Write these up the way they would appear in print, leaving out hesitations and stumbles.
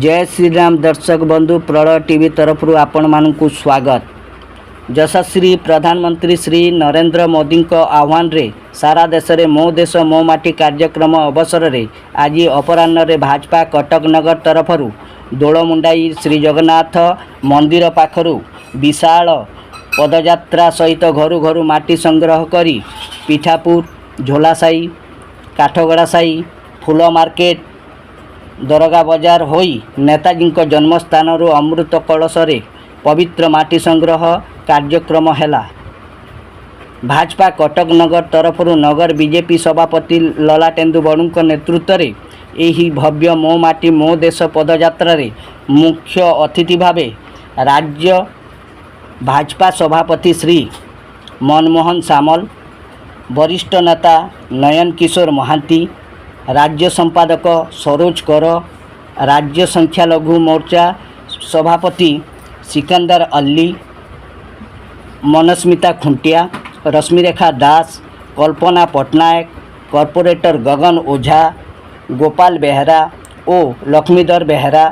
जय श्री राम दर्शक बंधु प्रलय टीवी तरफ आपण मानकु स्वागत। यशस्वी प्रधानमंत्री श्री नरेंद्र मोदी आह्वान रे सारा देश में मो देश मो माटी कार्यक्रम अवसर रे आज अपराह्न रे भाजपा कटक नगर तरफ दोलमुंडाई श्री जगन्नाथ मंदिर पाखरु विशाल पदयात्रा सहित घर घर माटी संग्रह करी पिठापुर झोलासाई काठगड़ा साई फूल मार्केट दरगा बजार होई नेताजी जन्मस्थान अमृत कलश रे पवित्र माटी संग्रह कार्यक्रम हैला। भाजपा कटक नगर तरफ नगर बीजेपी सभापति ललाटेन्दु बड़ू नेतृत्व में यही भव्य मो माटी मो देश पदयात्रा रे मुख्य अतिथि भावे राज्य भाजपा सभापति श्री मनमोहन सामल, वरिष्ठ नेता नयन किशोर महांती, राज्य संपादक सरोज कर, राज्य संख्यालघु मोर्चा सभापति सिकंदर अल्ली, मनस्मिता खुंटिया, रश्मिरेखा दास, कल्पना पटनायक, कॉर्पोरेटर गगन ओझा, गोपाल बेहरा और लक्ष्मीधर बेहरा,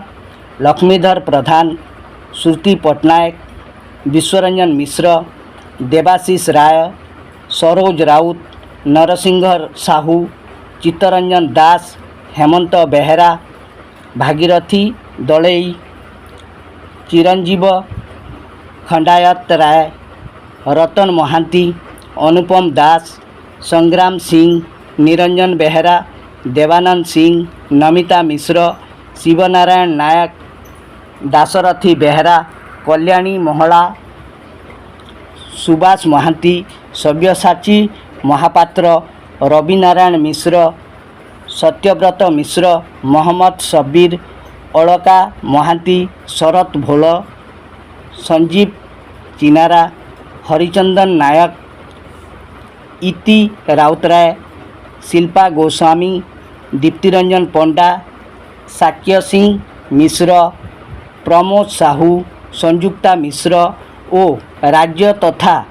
लक्ष्मीधर प्रधान, श्रुति पटनायक, विश्वरंजन मिश्र, देवाशीष राय, सरोज राउत, नरसिंह साहू, चित्तरंजन दास, हेमंत बेहरा, भागीरथी दलई, चिरंजीव खंडायत राय, रतन महांती, अनुपम दास, संग्राम सिंह, निरंजन बेहरा, देवानंद सिंह, नमिता मिश्र, शिवनारायण नायक, दाशरथी बेहरा, कल्याणी महला, सुभाष महांती, सव्यसाची महापात्र, रविनारायण मिश्र, सत्यव्रत मिश्र, मोहम्मद शब्बीर, अलका महांती, शरत भोल, संजीव चिनारा, हरिचंदन नायक, इति राउतराय, शिल्पा गोस्वामी, दीप्तिरंजन पंडा, साक्य सिंह मिश्र, प्रमोद साहू, संयुक्ता मिश्र और राज्य तथा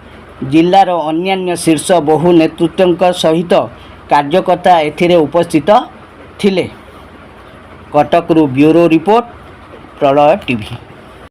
जिलार अन्यान्य शीर्ष बहु नेतृत्व सहित कार्यकर्ता एथिरे उपस्थित थिले। कटकरू ब्यूरो रिपोर्ट प्रलय टीवी।